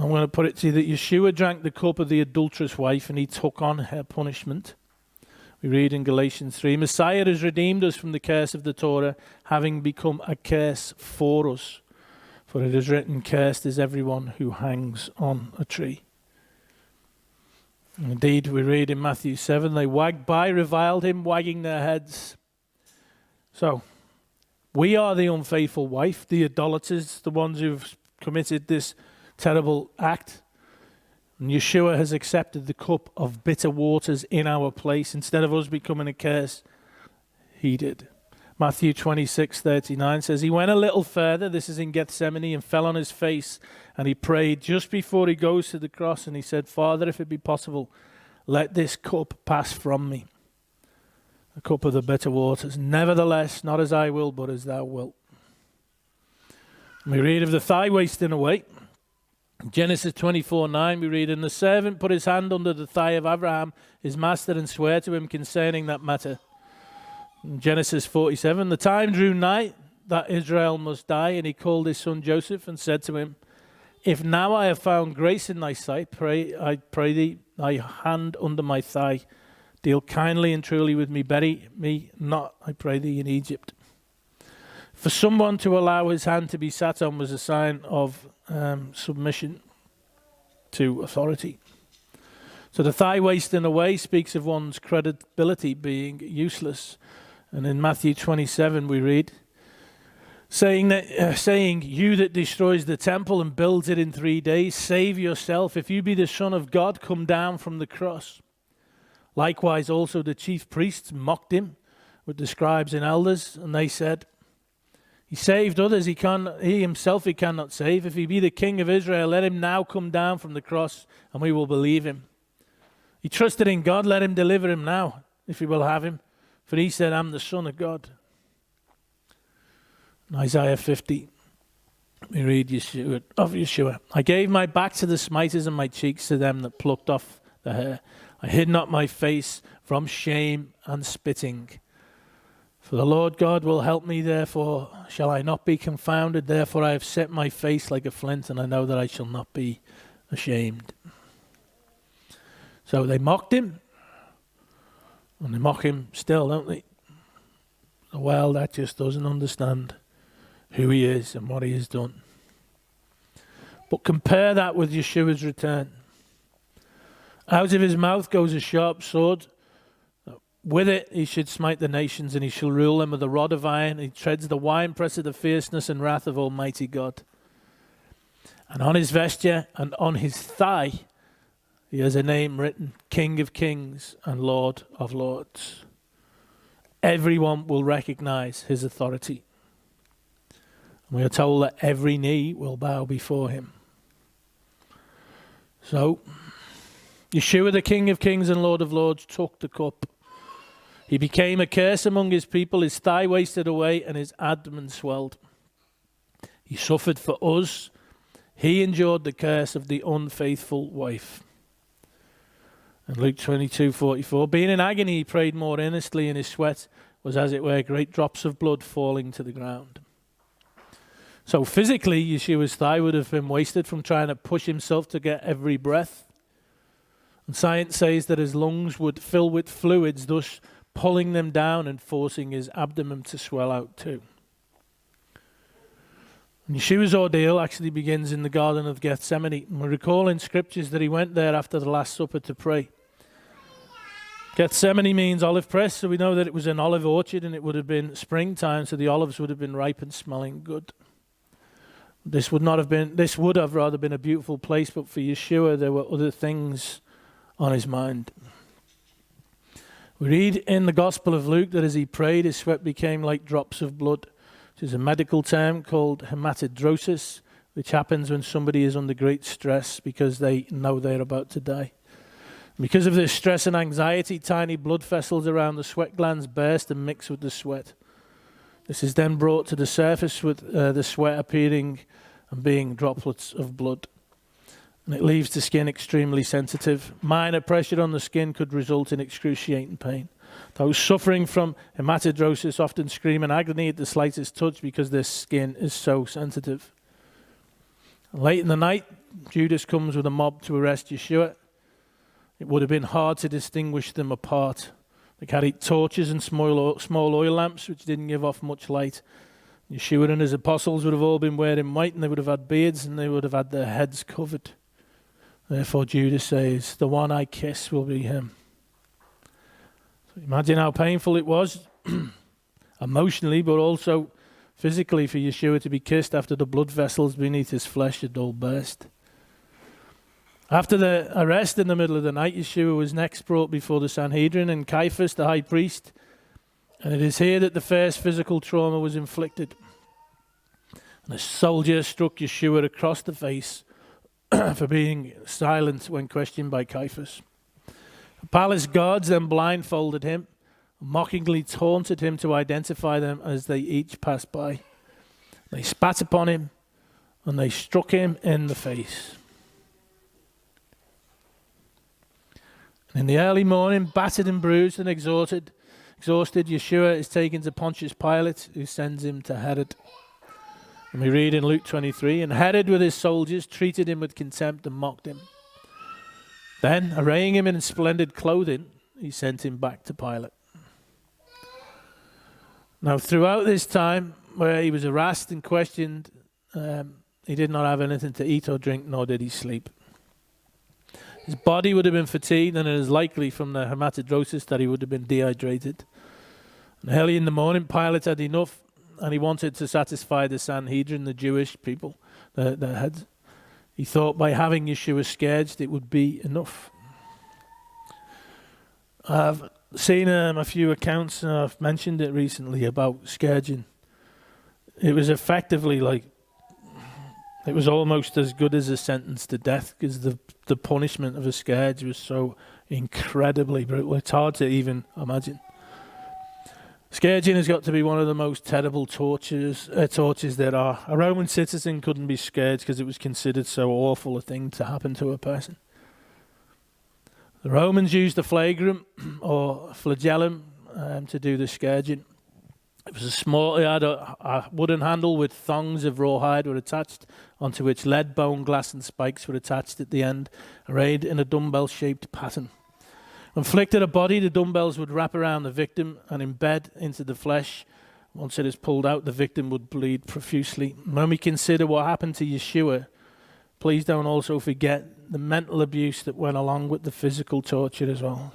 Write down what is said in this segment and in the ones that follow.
I'm going to put it to you that Yeshua drank the cup of the adulterous wife and he took on her punishment. We read in Galatians 3, Messiah has redeemed us from the curse of the Torah, having become a curse for us. For it is written, cursed is everyone who hangs on a tree. And indeed, we read in Matthew 7, they wagged by, reviled him, wagging their heads. So, we are the unfaithful wife, the idolaters, the ones who've committed this terrible act. And Yeshua has accepted the cup of bitter waters in our place. Instead of us becoming a curse, he did. Matthew 26:39 says, he went a little further, this is in Gethsemane, and fell on his face, and he prayed just before he goes to the cross, and he said, Father, if it be possible, let this cup pass from me. The cup of the bitter waters. Nevertheless, not as I will, but as thou wilt. And we read of the thigh wasting away. Genesis 24:9 we read, and the servant put his hand under the thigh of Abraham, his master, and sware to him concerning that matter. In Genesis 47, the time drew nigh that Israel must die, and he called his son Joseph and said to him, if now I have found grace in thy sight, I pray thee, thy hand under my thigh, deal kindly and truly with me, bury me not, I pray thee, in Egypt. For someone to allow his hand to be sat on was a sign of submission to authority. So the thigh wasting away speaks of one's credibility being useless. And in Matthew 27 we read, saying, you that destroys the temple and builds it in 3 days, save yourself. If you be the Son of God, come down from the cross. Likewise also the chief priests mocked him with the scribes and elders, and they said, he saved others, he himself he cannot save. If he be the King of Israel, let him now come down from the cross, and we will believe him. He trusted in God, let him deliver him now, if he will have him. For he said, I'm the Son of God. In Isaiah 50, we read of Yeshua. I gave my back to the smiters and my cheeks to them that plucked off the hair. I hid not my face from shame and spitting. For the Lord God will help me, therefore shall I not be confounded. Therefore I have set my face like a flint, and I know that I shall not be ashamed. So they mocked him, and they mock him still, don't they? The world that just doesn't understand who he is and what he has done. But compare that with Yeshua's return. Out of his mouth goes a sharp sword. With it he should smite the nations, and he shall rule them with a rod of iron. He treads the winepress of the fierceness and wrath of Almighty God. And on his vesture and on his thigh he has a name written, King of Kings and Lord of Lords. Everyone will recognize his authority. And we are told that every knee will bow before him. So, Yeshua, the King of Kings and Lord of Lords, took the cup. He became a curse among his people, his thigh wasted away, and his abdomen swelled. He suffered for us. He endured the curse of the unfaithful wife. And Luke 22:44, being in agony, he prayed more earnestly, and his sweat was, as it were, great drops of blood falling to the ground. So physically, Yeshua's thigh would have been wasted from trying to push himself to get every breath. And science says that his lungs would fill with fluids, thus pulling them down and forcing his abdomen to swell out too. And Yeshua's ordeal actually begins in the Garden of Gethsemane. And we recall in scriptures that he went there after the Last Supper to pray. Gethsemane means olive press, so we know that it was an olive orchard, and it would have been springtime, so the olives would have been ripe and smelling good. This would have rather been a beautiful place, but for Yeshua there were other things on his mind. We read in the Gospel of Luke that as he prayed, his sweat became like drops of blood, which is a medical term called hematidrosis, which happens when somebody is under great stress because they know they're about to die. Because of this stress and anxiety, tiny blood vessels around the sweat glands burst and mix with the sweat. This is then brought to the surface with the sweat appearing and being droplets of blood. And it leaves the skin extremely sensitive. Minor pressure on the skin could result in excruciating pain. Those suffering from hematidrosis often scream in agony at the slightest touch because their skin is so sensitive. Late in the night, Judas comes with a mob to arrest Yeshua. It would have been hard to distinguish them apart. They carried torches and small oil lamps, which didn't give off much light. Yeshua and his apostles would have all been wearing white, and they would have had beards, and they would have had their heads covered. Therefore, Judas says, "The one I kiss will be him." So imagine how painful it was, emotionally, but also physically, for Yeshua to be kissed after the blood vessels beneath his flesh had all burst. After the arrest in the middle of the night, Yeshua was next brought before the Sanhedrin and Caiaphas, the high priest. And it is here that the first physical trauma was inflicted. And a soldier struck Yeshua across the face for being silent when questioned by Caiaphas. The palace guards then blindfolded him, mockingly taunted him to identify them as they each passed by. They spat upon him, and they struck him in the face. And in the early morning, battered and bruised and exhausted, Yeshua is taken to Pontius Pilate, who sends him to Herod. And we read in Luke 23, "And Herod with his soldiers treated him with contempt and mocked him. Then, arraying him in splendid clothing, he sent him back to Pilate." Now, throughout this time where he was harassed and questioned, he did not have anything to eat or drink, nor did he sleep. His body would have been fatigued, and it is likely from the hematidrosis that he would have been dehydrated. And early in the morning, Pilate had enough, and he wanted to satisfy the Sanhedrin, the Jewish people, the heads. He thought by having Yeshua scourged, it would be enough. I've seen a few accounts, and I've mentioned it recently, about scourging. It was effectively like, it was almost as good as a sentence to death, because the punishment of a scourge was so incredibly brutal. It's hard to even imagine. Scourging has got to be one of the most terrible tortures there are. A Roman citizen couldn't be scourged because it was considered so awful a thing to happen to a person. The Romans used the flagrum or flagellum to do the scourging. It had a wooden handle with thongs of rawhide were attached, onto which lead, bone, glass and spikes were attached at the end, arrayed in a dumbbell-shaped pattern. When flicked at a body, the dumbbells would wrap around the victim and embed into the flesh. Once it is pulled out, the victim would bleed profusely. When we consider what happened to Yeshua, please don't also forget the mental abuse that went along with the physical torture as well.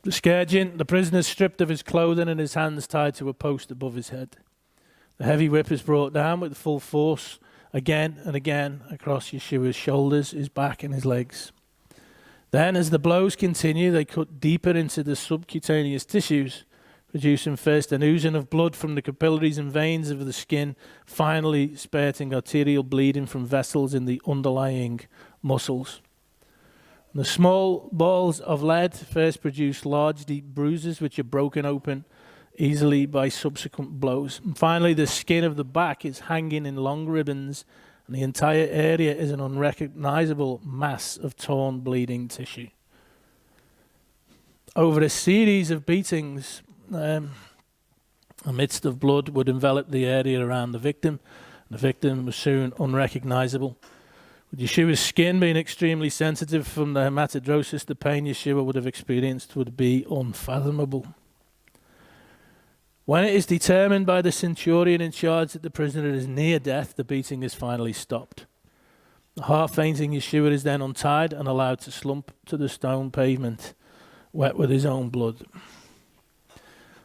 The scourging, the prisoner stripped of his clothing and his hands tied to a post above his head. The heavy whip is brought down with full force again and again across Yeshua's shoulders, his back and his legs. Then, as the blows continue, they cut deeper into the subcutaneous tissues, producing first an oozing of blood from the capillaries and veins of the skin, finally spurting arterial bleeding from vessels in the underlying muscles. The small balls of lead first produce large, deep bruises which are broken open easily by subsequent blows. And finally, the skin of the back is hanging in long ribbons, and the entire area is an unrecognizable mass of torn, bleeding tissue. Over a series of beatings, a mist of blood would envelop the area around the victim. The victim was soon unrecognizable. With Yeshua's skin being extremely sensitive from the hematidrosis, the pain Yeshua would have experienced would be unfathomable. When it is determined by the centurion in charge that the prisoner is near death, the beating is finally stopped. The half-fainting Yeshua is then untied and allowed to slump to the stone pavement, wet with his own blood.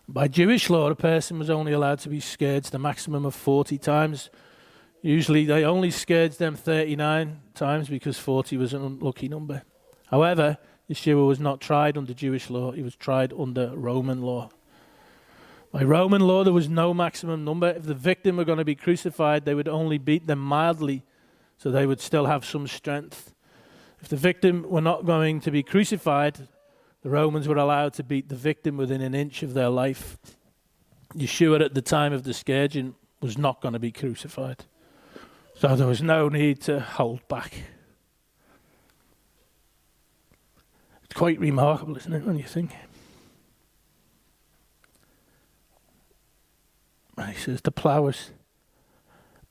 By Jewish law, a person was only allowed to be scourged a maximum of 40 times. Usually they only scourged them 39 times because 40 was an unlucky number. However, Yeshua was not tried under Jewish law, he was tried under Roman law. By Roman law, there was no maximum number. If the victim were going to be crucified, they would only beat them mildly, so they would still have some strength. If the victim were not going to be crucified, the Romans were allowed to beat the victim within an inch of their life. Yeshua, at the time of the scourging, was not going to be crucified. So there was no need to hold back. It's quite remarkable, isn't it, when you think? And he says the plough was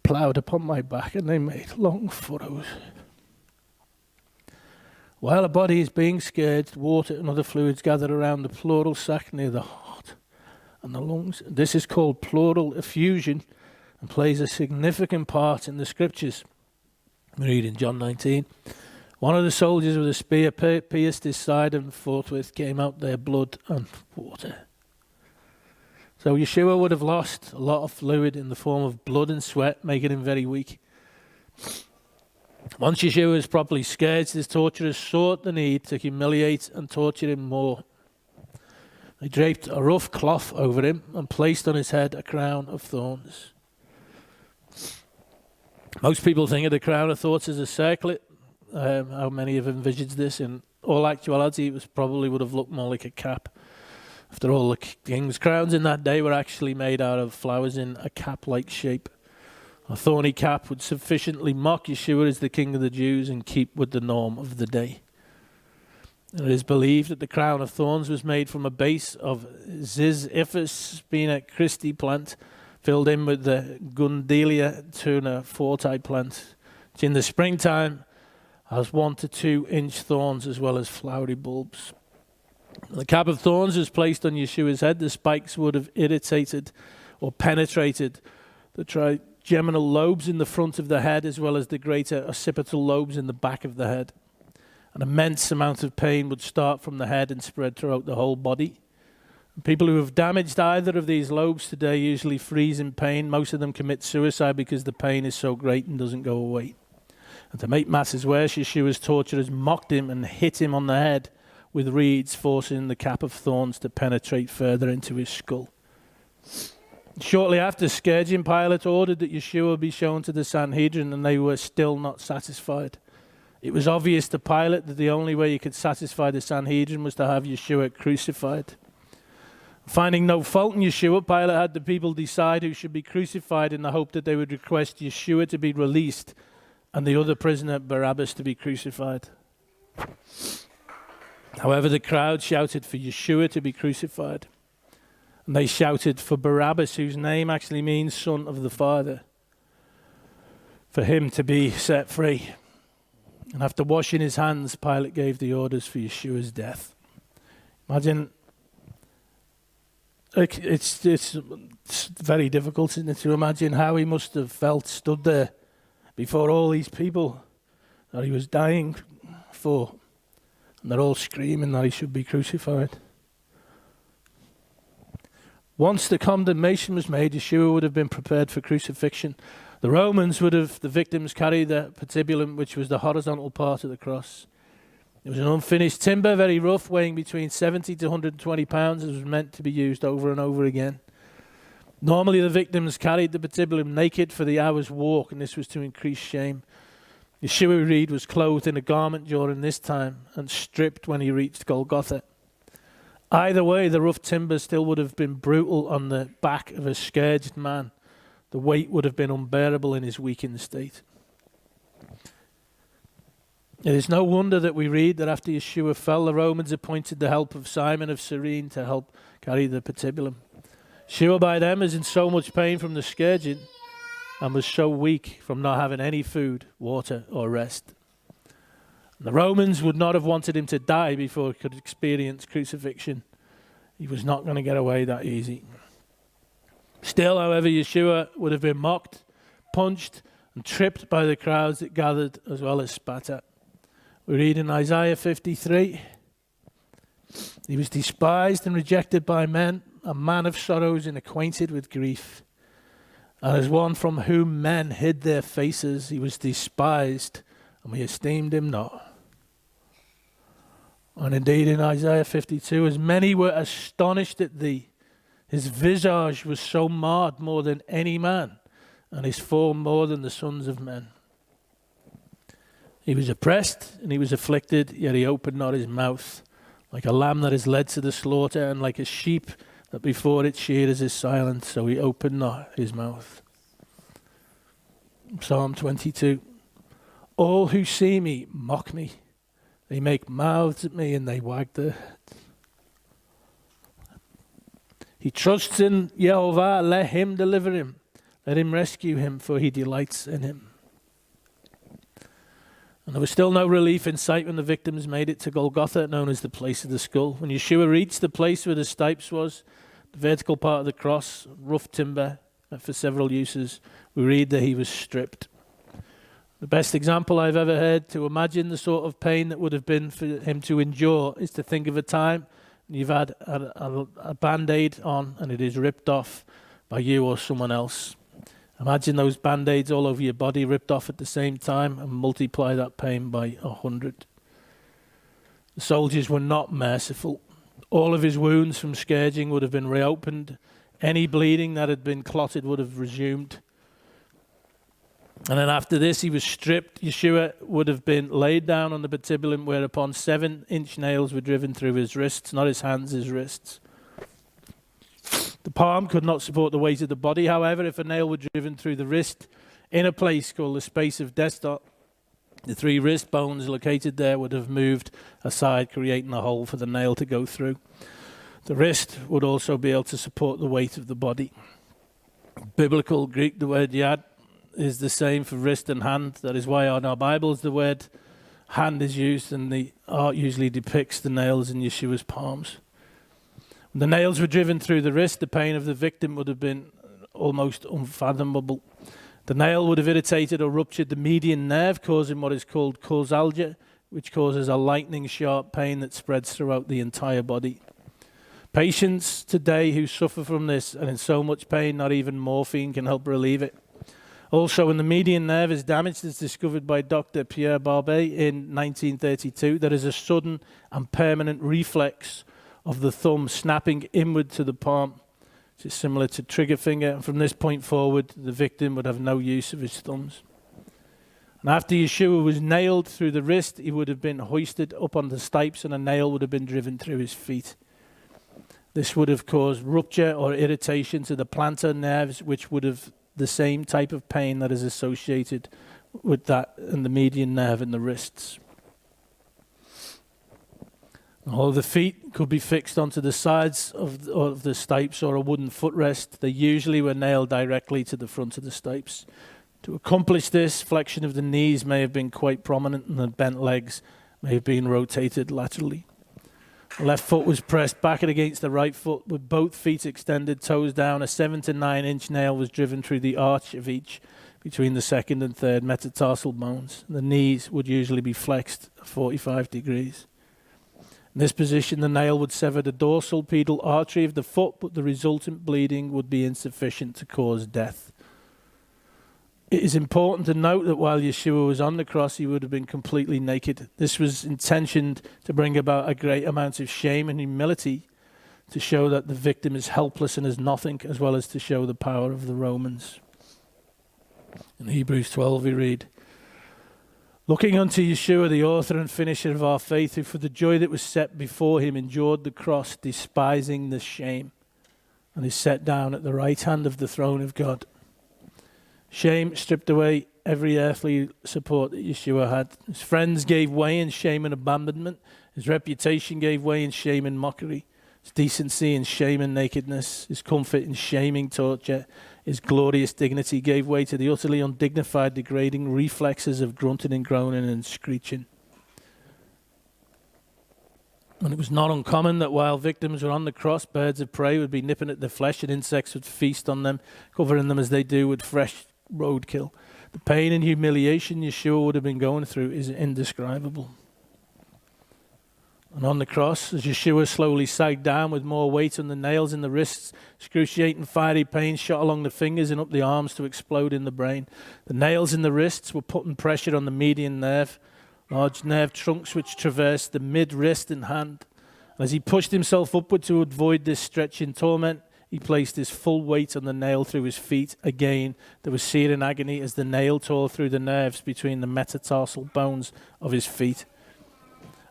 ploughed upon my back, and they made long furrows. While a body is being scourged, water and other fluids gather around the pleural sac near the heart and the lungs. This is called pleural effusion and plays a significant part in the scriptures. We read in John 19, one of the soldiers with a spear pierced his side, and forthwith came out there blood and water. So Yeshua would have lost a lot of fluid in the form of blood and sweat, making him very weak. Once Yeshua was properly scourged, his torturers sought the need to humiliate and torture him more. They draped a rough cloth over him and placed on his head a crown of thorns. Most people think of the crown of thorns as a circlet. How many have envisaged this? In all actuality, it probably would have looked more like a cap. After all, the king's crowns in that day were actually made out of flowers in a cap-like shape. A thorny cap would sufficiently mock Yeshua as the king of the Jews and keep with the norm of the day. It is believed that the crown of thorns was made from a base of Ziziphus spina Christi plant filled in with the Gundelia tuna forti plant, which in the springtime has 1 to 2 inch thorns as well as flowery bulbs. The cap of thorns was placed on Yeshua's head. The spikes would have irritated or penetrated the trigeminal lobes in the front of the head as well as the greater occipital lobes in the back of the head. An immense amount of pain would start from the head and spread throughout the whole body. People who have damaged either of these lobes today usually freeze in pain. Most of them commit suicide because the pain is so great and doesn't go away. And to make matters worse, Yeshua's torturers mocked him and hit him on the head with reeds, forcing the cap of thorns to penetrate further into his skull. Shortly after scourging, Pilate ordered that Yeshua be shown to the Sanhedrin, and they were still not satisfied. It was obvious to Pilate that the only way he could satisfy the Sanhedrin was to have Yeshua crucified. Finding no fault in Yeshua, Pilate had the people decide who should be crucified in the hope that they would request Yeshua to be released and the other prisoner, Barabbas, to be crucified. However, the crowd shouted for Yeshua to be crucified. And they shouted for Barabbas, whose name actually means son of the Father, for him to be set free. And after washing his hands, Pilate gave the orders for Yeshua's death. Imagine, it's very difficult, isn't it, to imagine how he must have felt stood there before all these people that he was dying for. And they're all screaming that he should be crucified. Once the condemnation was made, Yeshua would have been prepared for crucifixion. The Romans would have the victims carry the patibulum, which was the horizontal part of the cross. It was an unfinished timber, very rough, weighing between 70 to 120 pounds. It was meant to be used over and over again. Normally the victims carried the patibulum naked for the hour's walk, and this was to increase shame. Yeshua, we read, was clothed in a garment during this time and stripped when he reached Golgotha. Either way, the rough timber still would have been brutal on the back of a scourged man. The weight would have been unbearable in his weakened state. It is no wonder that we read that after Yeshua fell, the Romans appointed the help of Simon of Cyrene to help carry the patibulum. Yeshua by them is in so much pain from the scourging and was so weak from not having any food, water, or rest. The Romans would not have wanted him to die before he could experience crucifixion. He was not going to get away that easy. Still, however, Yeshua would have been mocked, punched, and tripped by the crowds that gathered, as well as spat at. We read in Isaiah 53, he was despised and rejected by men, a man of sorrows and acquainted with grief. And as one from whom men hid their faces, he was despised, and we esteemed him not. And indeed in Isaiah 52, as many were astonished at thee, his visage was so marred more than any man, and his form more than the sons of men. He was oppressed and he was afflicted, yet he opened not his mouth, like a lamb that is led to the slaughter, and like a sheep that before its shearers is silent, so he opened not his mouth. Psalm 22. All who see me mock me. They make mouths at me and they wag their heads. He trusts in Yehovah, let him deliver him. Let him rescue him, for he delights in him. And there was still no relief in sight when the victims made it to Golgotha, known as the place of the skull. When Yeshua reached the place where the stipes was, the vertical part of the cross, rough timber for several uses, we read that he was stripped. The best example I've ever heard to imagine the sort of pain that would have been for him to endure is to think of a time you've had a Band-Aid on and it is ripped off by you or someone else. Imagine those Band-Aids all over your body ripped off at the same time and multiply that pain by 100. The soldiers were not merciful. All of his wounds from scourging would have been reopened. Any bleeding that had been clotted would have resumed. And then after this, he was stripped. Yeshua would have been laid down on the patibulum, whereupon 7-inch nails were driven through his wrists, not his hands, his wrists. The palm could not support the weight of the body. However, if a nail were driven through the wrist in a place called the space of desktop, the 3 wrist bones located there would have moved aside, creating a hole for the nail to go through. The wrist would also be able to support the weight of the body. Biblical Greek, the word yad, is the same for wrist and hand. That is why on our Bibles the word hand is used, and the art usually depicts the nails in Yeshua's palms. When the nails were driven through the wrist, the pain of the victim would have been almost unfathomable. The nail would have irritated or ruptured the median nerve, causing what is called causalgia, which causes a lightning-sharp pain that spreads throughout the entire body. Patients today who suffer from this and in so much pain, not even morphine can help relieve it. Also, when the median nerve is damaged, as discovered by Dr. Pierre Barbet in 1932, there is a sudden and permanent reflex of the thumb snapping inward to the palm, which is similar to trigger finger. And from this point forward, the victim would have no use of his thumbs. And after Yeshua was nailed through the wrist, he would have been hoisted up on the stipes and a nail would have been driven through his feet. This would have caused rupture or irritation to the plantar nerves, which would have the same type of pain that is associated with that and the median nerve in the wrists. All the feet could be fixed onto the sides of the stipes or a wooden footrest. They usually were nailed directly to the front of the stipes. To accomplish this, flexion of the knees may have been quite prominent and the bent legs may have been rotated laterally. The left foot was pressed back against the right foot with both feet extended, toes down. A 7 to 9 inch nail was driven through the arch of each between the second and third metatarsal bones. The knees would usually be flexed 45 degrees. In this position, the nail would sever the dorsal pedal artery of the foot, but the resultant bleeding would be insufficient to cause death. It is important to note that while Yeshua was on the cross, he would have been completely naked. This was intentioned to bring about a great amount of shame and humility, to show that the victim is helpless and is nothing, as well as to show the power of the Romans. In Hebrews 12 we read, "Looking unto Yeshua, the author and finisher of our faith, who for the joy that was set before him endured the cross, despising the shame, and is set down at the right hand of the throne of God." Shame stripped away every earthly support that Yeshua had. His friends gave way in shame and abandonment. His reputation gave way in shame and mockery. His decency in shame and nakedness. His comfort in shaming torture. His glorious dignity gave way to the utterly undignified, degrading reflexes of grunting and groaning and screeching. And it was not uncommon that while victims were on the cross, birds of prey would be nipping at their flesh and insects would feast on them, covering them as they do with fresh roadkill. The pain and humiliation Yeshua would have been going through is indescribable. And on the cross, as Yeshua slowly sagged down with more weight on the nails in the wrists, excruciating fiery pain shot along the fingers and up the arms to explode in the brain. The nails in the wrists were putting pressure on the median nerve, large nerve trunks which traversed the mid-wrist and hand. And as he pushed himself upward to avoid this stretching torment, he placed his full weight on the nail through his feet. Again, there was searing agony as the nail tore through the nerves between the metatarsal bones of his feet.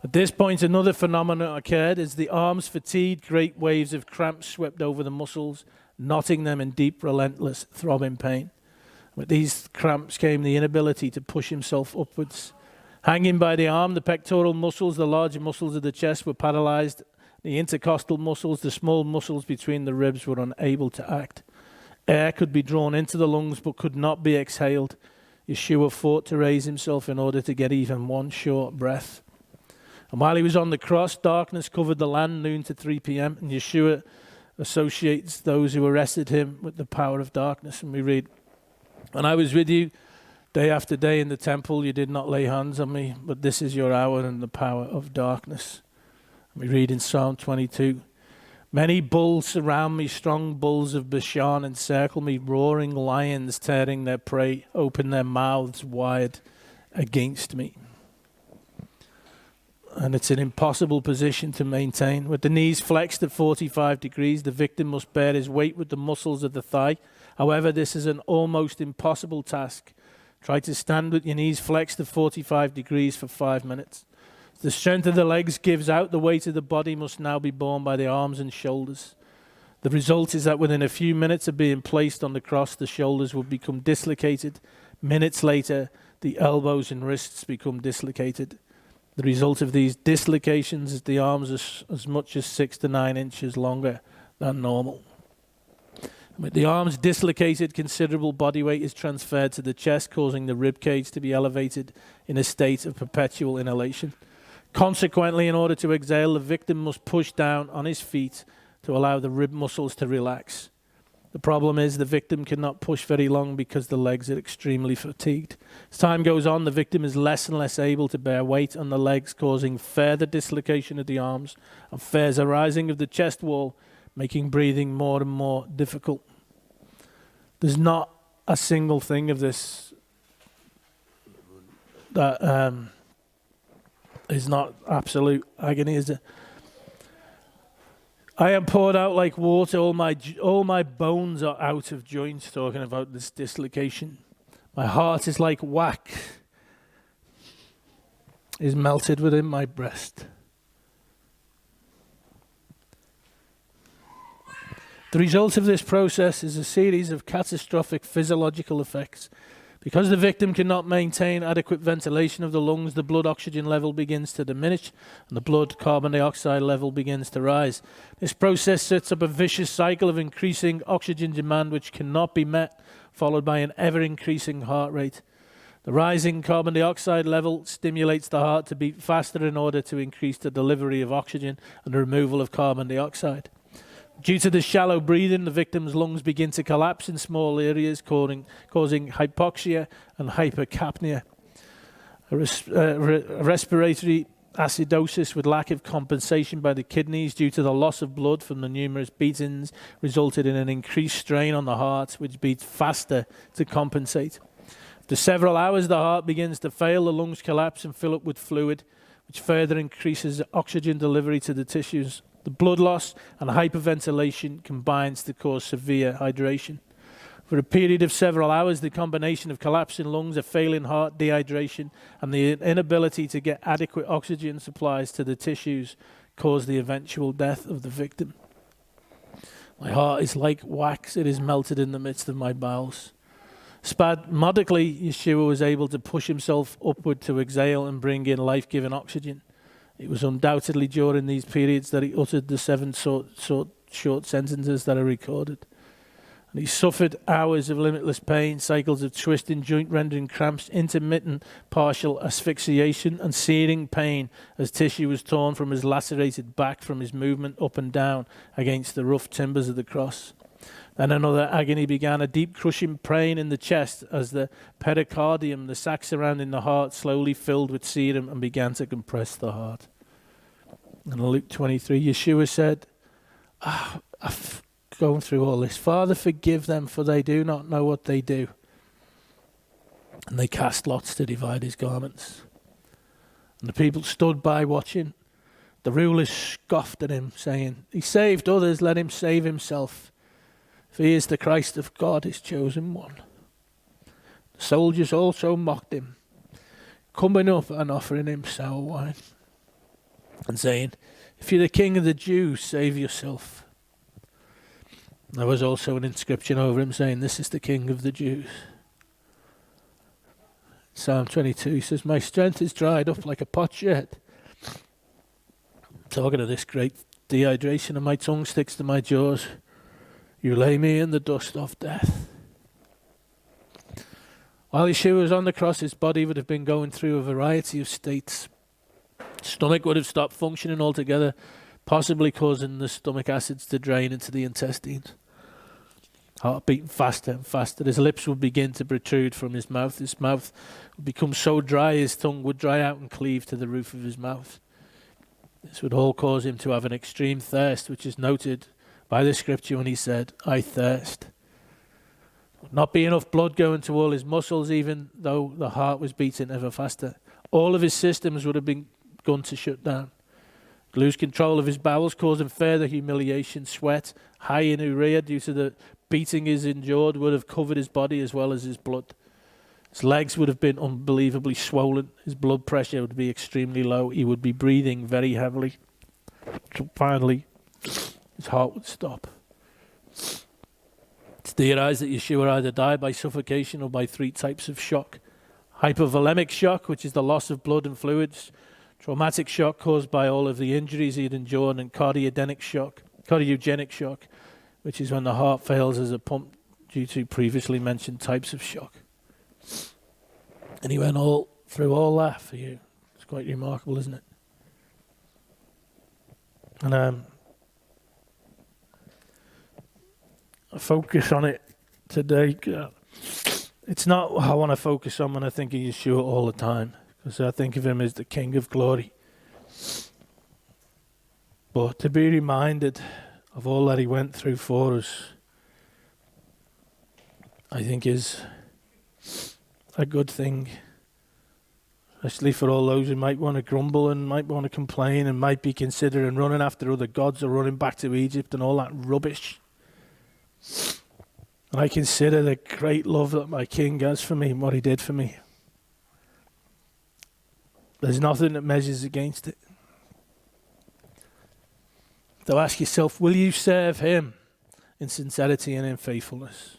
At this point, another phenomenon occurred. As the arms fatigued, great waves of cramps swept over the muscles, knotting them in deep, relentless, throbbing pain. With these cramps came the inability to push himself upwards. Hanging by the arm, the pectoral muscles, the larger muscles of the chest were paralyzed. The intercostal muscles, the small muscles between the ribs, were unable to act. Air could be drawn into the lungs but could not be exhaled. Yeshua fought to raise himself in order to get even one short breath. And while he was on the cross, darkness covered the land, noon to 3 p.m., and Yeshua associates those who arrested him with the power of darkness. And we read, "When I was with you day after day in the temple, you did not lay hands on me, but this is your hour and the power of darkness." And we read in Psalm 22, "Many bulls surround me, strong bulls of Bashan encircle me, roaring lions tearing their prey, open their mouths wide against me." And it's an impossible position to maintain. With the knees flexed at 45 degrees, the victim must bear his weight with the muscles of the thigh. However, this is an almost impossible task. Try to stand with your knees flexed at 45 degrees for 5 minutes. The strength of the legs gives out. The weight of the body must now be borne by the arms and shoulders. The result is that within a few minutes of being placed on the cross, the shoulders will become dislocated. Minutes later, the elbows and wrists become dislocated. The result of these dislocations is the arms are as much as 6 to 9 inches longer than normal. With the arms dislocated, considerable body weight is transferred to the chest, causing the rib cage to be elevated in a state of perpetual inhalation. Consequently, in order to exhale, the victim must push down on his feet to allow the rib muscles to relax. The problem is the victim cannot push very long because the legs are extremely fatigued. As time goes on, the victim is less and less able to bear weight on the legs, causing further dislocation of the arms and further rising of the chest wall, making breathing more and more difficult. There's not a single thing of this that is not absolute agony, is it? "I am poured out like water, all my bones are out of joint," talking about this dislocation. "My heart is like wax, is melted within my breast." The result of this process is a series of catastrophic physiological effects. Because the victim cannot maintain adequate ventilation of the lungs, the blood oxygen level begins to diminish and the blood carbon dioxide level begins to rise. This process sets up a vicious cycle of increasing oxygen demand which cannot be met, followed by an ever-increasing heart rate. The rising carbon dioxide level stimulates the heart to beat faster in order to increase the delivery of oxygen and the removal of carbon dioxide. Due to the shallow breathing, the victim's lungs begin to collapse in small areas, causing hypoxia and hypercapnia. Respiratory acidosis with lack of compensation by the kidneys due to the loss of blood from the numerous beatings resulted in an increased strain on the heart, which beats faster to compensate. After several hours, the heart begins to fail, the lungs collapse and fill up with fluid, which further increases oxygen delivery to the tissues. The blood loss and hyperventilation combines to cause severe hydration. For a period of several hours, the combination of collapsing lungs, a failing heart, dehydration, and the inability to get adequate oxygen supplies to the tissues cause the eventual death of the victim. "My heart is like wax, it is melted in the midst of my bowels." Spasmodically, Yeshua was able to push himself upward to exhale and bring in life-giving oxygen. It was undoubtedly during these periods that he uttered the 7 short sentences that are recorded. And he suffered hours of limitless pain, cycles of twisting, joint-rending cramps, intermittent partial asphyxiation, and searing pain as tissue was torn from his lacerated back from his movement up and down against the rough timbers of the cross. Then another agony began, a deep crushing pain in the chest as the pericardium, the sac surrounding the heart, slowly filled with serum and began to compress the heart. In Luke 23, Yeshua said, I've gone through all this. "Father, forgive them, for they do not know what they do." And they cast lots to divide his garments. And the people stood by watching. The rulers scoffed at him, saying, "He saved others, let him save himself. If he is the Christ of God, his chosen one." The soldiers also mocked him, coming up and offering him sour wine, and saying, "If you're the king of the Jews, save yourself." There was also an inscription over him saying, "This is the king of the Jews." Psalm 22 says, "My strength is dried up like a potsherd." Talking of this great dehydration, and my tongue sticks to my jaws. You lay me in the dust of death. While Yeshua was on the cross, his body would have been going through a variety of states. Stomach would have stopped functioning altogether, possibly causing the stomach acids to drain into the intestines. Heart beating faster and faster. His lips would begin to protrude from his mouth. His mouth would become so dry, his tongue would dry out and cleave to the roof of his mouth. This would all cause him to have an extreme thirst, which is noted by the scripture when he said, I thirst. Not be enough blood going to all his muscles, even though the heart was beating ever faster. All of his systems would have begun to shut down. Lose control of his bowels, causing further humiliation. Sweat, high in urea due to the beating he's endured, would have covered his body as well as his blood. His legs would have been unbelievably swollen. His blood pressure would be extremely low. He would be breathing very heavily. So finally, his heart would stop. It's theorized that Yeshua either died by suffocation or by 3 types of shock. Hypovolemic shock, which is the loss of blood and fluids. Traumatic shock caused by all of the injuries he had endured, and cardiogenic shock, which is when the heart fails as a pump due to previously mentioned types of shock. And he went through all that for you. It's quite remarkable, isn't it? And I focus on it today. It's not what I want to focus on when I think of Yeshua all the time, because I think of him as the King of Glory. But to be reminded of all that he went through for us, I think is a good thing. Especially for all those who might want to grumble and might want to complain and might be considering running after other gods or running back to Egypt and all that rubbish. And I consider the great love that my King has for me and what he did for me. There's nothing that measures against it. So ask yourself, will you serve him in sincerity and in faithfulness?